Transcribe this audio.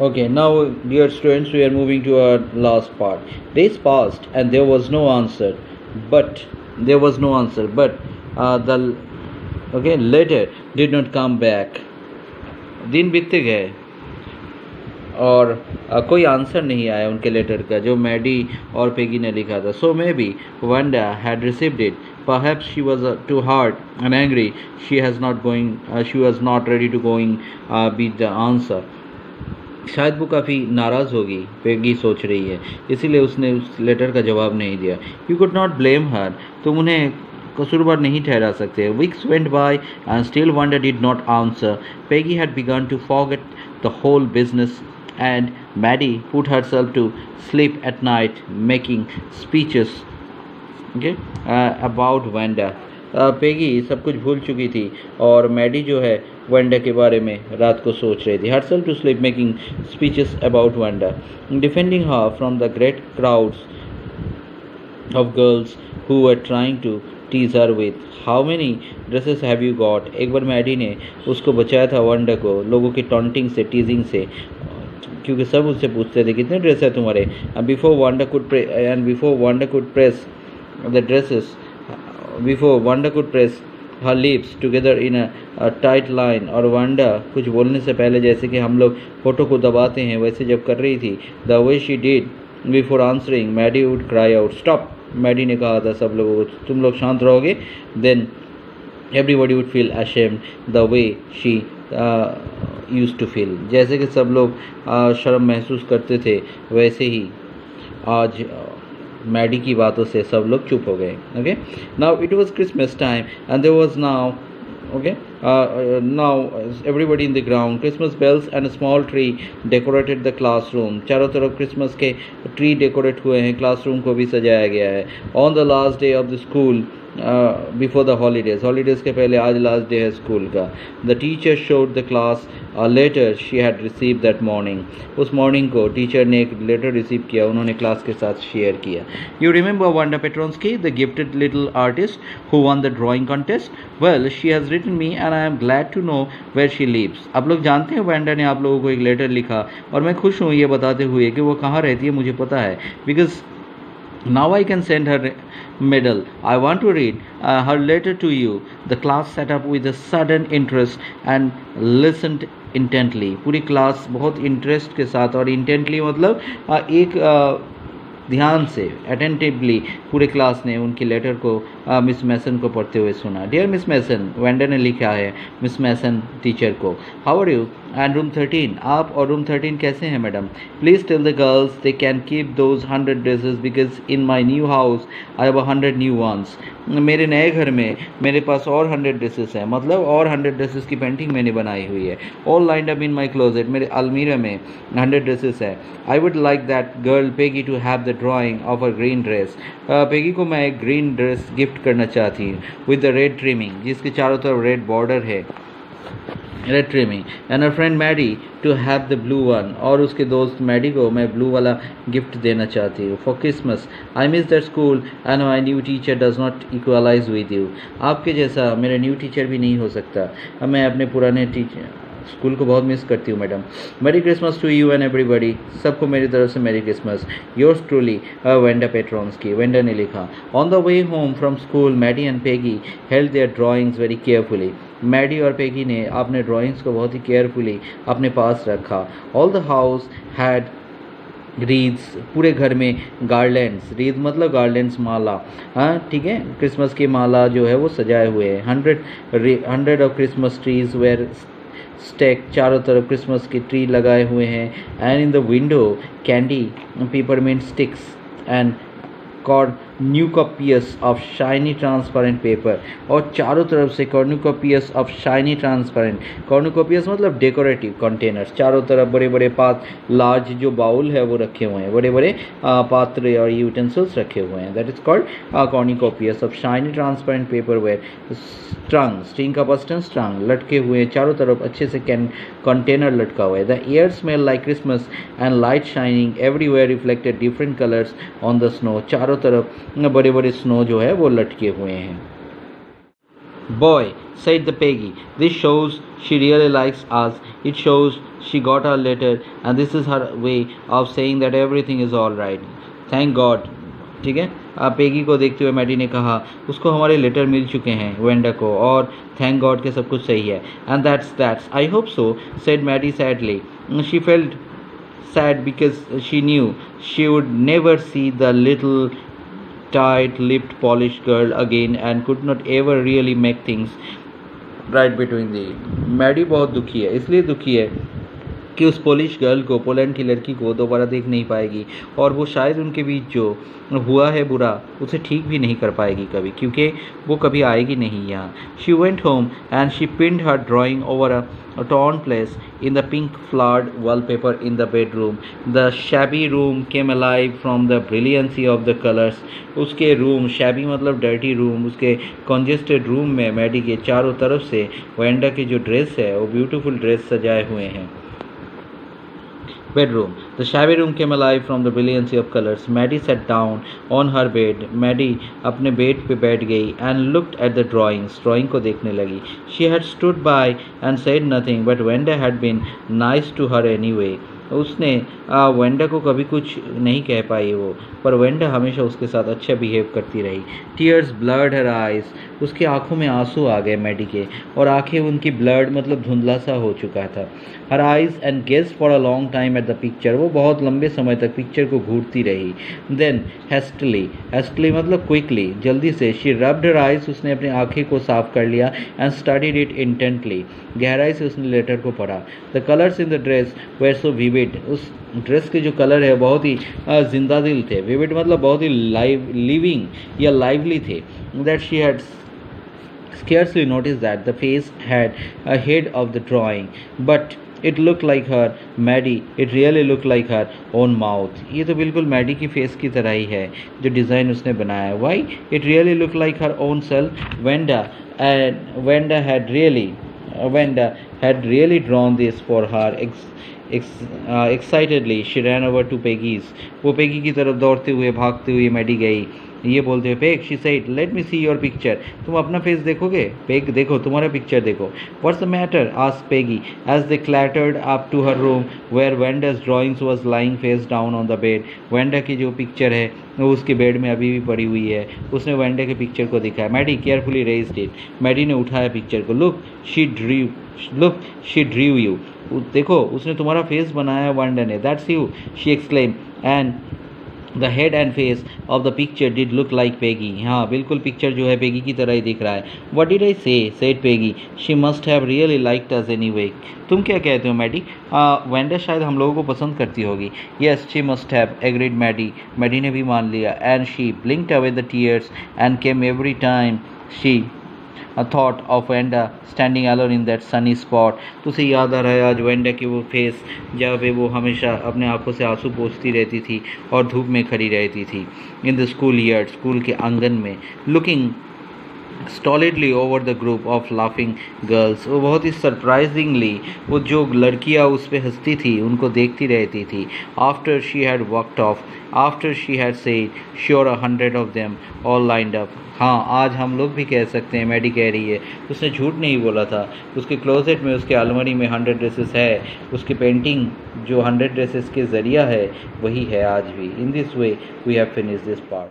Okay, now dear students, we are moving to our last part. Days passed and there was no answer, but the letter did not come back. दिन बीतते गए और कोई answer नहीं आया उनके letter का जो मैडी और पेगी ने लिखा था. So maybe Wanda had received it. Perhaps she was too hard and angry. She was not ready to beat the answer. शायद वो काफ़ी नाराज़ होगी, पेगी सोच रही है, इसीलिए उसने उस लेटर का जवाब नहीं दिया. You could not blame her, तुम उन्हें कसूरवार नहीं ठहरा सकते. Weeks went by and still wonder did not answer. Peggy had begun to forget the whole business and Maddie put herself to sleep at night making speeches about Wanda. Peggy सब कुछ भूल चुकी थी और मैडी जो है वंडा के बारे में रात को सोच रही थी. Herself to sleep making speeches about Wanda, defending her from the great crowds of girls who were trying to tease her with how many dresses have you got. एक बार मैडी ने उसको बचाया था वंडा को लोगों की टॉन्टिंग से, टीजिंग से, क्योंकि सब उससे पूछते थे कितने ड्रेस है तुम्हारे. Before Wanda could press the dresses, before Wanda could press her lips together in a tight line, और वंडा कुछ बोलने से पहले जैसे कि हम लोग फोटो को दबाते हैं वैसे जब कर रही थी, the way she did before answering, Maddie would cry out, stop. Maddie ने कहा था सब लोगों को, तुम लोग शांत रहोगे. then everybody would feel ashamed the way she used to feel. जैसे कि सब लोग शर्म महसूस करते थे वैसे ही आज मैडी की बातों से सब लोग चुप हो गए. Okay, now it was Christmas time and there was now everybody in the ground. Christmas bells and a small tree decorated the classroom. चारों तरफ क्रिसमस के ट्री डेकोरेट हुए हैं, क्लासरूम को भी सजाया गया है. On the last day of the school, before the holidays के पहले आज लास्ट डे है स्कूल का. The teacher showed the class a letter she had received that morning. उस मॉर्निंग को टीचर ने एक लेटर रिसीव किया, उन्होंने क्लास के साथ शेयर किया. You remember Wanda Petronsky, the gifted little artist who won the drawing contest? Well, she has written me and I am glad to know where she lives. आप लोग जानते हैं Wanda ने आप लोगों को एक लेटर लिखा और मैं खुश हूँ ये बताते हुए कि वो कहाँ रहती है, मुझे पता है. Because now I can send her medal. I want to read her letter to you. The class sat up with a sudden interest and listened intently. पूरी क्लास बहुत इंटरेस्ट के साथ, और इंटेंटली मतलब एक ध्यान से, अटेंटिवली पूरे क्लास ने उनकी लेटर को मिस मैसन को पढ़ते हुए सुना. डियर मिस मैसन, वेंडर ने लिखा है मिस मैसन टीचर को. How are you and room 13, आप और रूम 13 कैसे हैं madam. Please tell the girls they can keep those 100 dresses because in my new house I have 100 new ones. मेरे नए घर में मेरे पास और 100 ड्रेसेस हैं, मतलब और 100 ड्रेसेस की पेंटिंग मैंने बनाई हुई है. All lined up in my closet, मेरे अलमीरा में 100 ड्रेसेस है. I would like that girl Peggy to have the drawing of a green dress. Peggy को मैं एक ग्रीन ड्रेस गिफ्ट करना चाहती हूँ विद द रेड ट्रिमिंग, जिसके चारों तरफ रेड बॉर्डर है, red trimming. And a friend Maddie to have the blue one, और उसके दोस्त मैडी को मैं ब्लू वाला गिफ्ट देना चाहती हूँ. For Christmas I miss that school and my new teacher does not equalize with you. आपके जैसा मेरा न्यू टीचर भी नहीं हो सकता. मैं अपने पुराने स्कूल को बहुत मिस करती हूँ madam. Merry Christmas to you and everybody, सबको मेरी तरफ से merry Christmas. Yours truly Wanda Petronski. Wanda ने लिखा. On the way home from school Maddie and Peggy held their drawings very carefully. Maddie और पेगी ने अपने ड्राइंग्स को बहुत ही केयरफुली अपने पास रखा. All the house had reads, पूरे घर में गार्लैंड्स, रीड मतलब गार्लैंड्स, माला. हाँ ठीक है, क्रिसमस की माला जो है वो सजाए हुए हैं. 100 of Christmas trees were stake, चारों तरफ क्रिसमस के ट्री लगाए हुए हैं. And in the window candy, peppermint sticks and cornucopias of shiny transparent paper, और चारों तरफ से cornucopias of shiny transparent, cornucopias मतलब डेकोरेटिव कंटेनर्स, चारों तरफ बड़े बड़े लार्ज जो बाउल है वो रखे हुए हैं, बड़े बड़े पात्र और यूटेंसिल्स रखे हुए हैं. That is called cornucopias of shiny transparent paperware. स्ट्रंग, string का पर्सन स्ट्रंग, लटके हुए चारों तरफ अच्छे से कंटेनर लटका हुआ है. The air smell like Christmas and light shining everywhere reflected different colours on the snow. चारों तरफ बड़े बड़े स्नो जो है वो लटके हुए हैं. Boy, said the Peggy, this shows she really likes us. It shows she got our letter, and this is her way of saying that everything is all right. Thank God. ठीक है, Peggy को देखते हुए Maddie ने कहा, उसको हमारे letter मिल चुके हैं वेंडा को, और थैंक गॉड के सब कुछ सही है. And that's I hope so, said Maddie sadly. She felt sad because she knew she would never see the little tight-lipped polished girl again and could not ever really make things right between the. Maddie बहुत दुखी है, इसलिए दुखी है कि उस Polish girl को, Poland की लड़की को दोबारा देख नहीं पाएगी, और वो शायद उनके बीच जो हुआ है बुरा उसे ठीक भी नहीं कर पाएगी कभी, क्योंकि वो कभी आएगी नहीं यहाँ. She went home and she pinned her drawing over a torn place in the pink flowered wallpaper in the bedroom. The shabby room came alive from the brilliancy of the colors. उसके room, shabby मतलब dirty room, उसके congested room में Maddie के चारों तरफ से Wanda की जो ड्रेस है वो ब्यूटीफुल ड्रेस सजाए हुए हैं. Bedroom. The shabby room came alive from the brilliancy of colors. Maddie sat down on her bed. Maddie अपने बेड पे बैठ गई and looked at the drawings. Drawing को देखने लगी. She had stood by and said nothing, but Wenda had been nice to her anyway. उसने Wanda को कभी कुछ नहीं कह पाई वो, पर वेंडा हमेशा उसके साथ अच्छा बिहेव करती रही. Tears blurred her eyes. उसकी आंखों में आंसू आ गए मैडी के, और आंखें उनकी ब्लर्ड मतलब धुंधला सा हो चुका था. Her eyes and gazed for a long time at the picture. वो बहुत लंबे समय तक पिक्चर को घूरती रही. देन हेस्टली मतलब क्विकली, जल्दी से. She rubbed her eyes. उसने अपनी आंखें को साफ कर लिया एंड स्टडीड इट इंटेंटली. गहराई से उसने लेटर को पढ़ा. The colours in the dress were so vivid. उस ड्रेस के जो कलर है बहुत ही जिंदा दिल थे. विविड मतलब बहुत ही लिविंग या लाइवली थे. That she had scarcely noticed that the face had a head of the drawing, but it looked like her Maddie. It really looked like her own mouth. ये तो बिल्कुल मैडी की face की तरह ही है जो डिज़ाइन उसने बनाया है. Why? It really looked like her own self. Wenda had really drawn this for her. Excitedly she ran over to Peggy's. वो पेगी की तरफ दौड़ते हुए भागते हुए मैडी गई. ये बोलते हुए, Peg, she said, let me see your picture. तुम अपना फेस देखोगे? पेग, देखो, तुम्हारा पिक्चर देखो. What's the matter? Asked Peggy as they clattered up to her room where Wanda's drawings was lying face down on the bed. Wanda की जो picture है वो उसके बेड में अभी भी पड़ी हुई है. उसने वेंडा के पिक्चर को दिखाया. Maddie carefully raised it. Maddie ने उठाया पिक्चर को. Look she drew you. देखो, उसने तुम्हारा फेस बनाया वेंडा ने. That's you, she exclaim. एंड The head and face of the picture did look like Peggy. हाँ, बिल्कुल पिक्चर जो है पेगी की तरह ही दिख रहा है. What did I say? said Peggy. She must have really liked us anyway. तुम क्या कहते हो मैडी? वेंडा शायद हम लोगों को पसंद करती होगी. Yes, she must have, agreed Maddie. Maddie ने भी मान लिया. And she blinked away the tears and came every time she thought of Wenda standing alone in that sunny spot. तो उसे याद आ रहा है आज वेंडा की वो फेस जहाँ पे वो हमेशा अपने आंखों से आंसू पोंछती रहती थी और धूप में खड़ी रहती थी. In the school yard, school के आंगन में. Looking stolidly over the group of laughing girls. वो बहुत ही सरप्राइजिंगली वो जो लड़कियाँ उस पर हंसती थी उनको देखती रहती थी. After she had walked off, after she had said sure 100 of them all lined up. हाँ, आज हम लोग भी कह सकते हैं, मैडी कह रही है. उसने झूठ नहीं बोला था. उसके क्लोजेट में, उसके अलमारी में 100 ड्रेसेस है. उसकी पेंटिंग जो 100 ड्रेसेस के ज़रिया है वही है आज भी. In this way we have finished this part.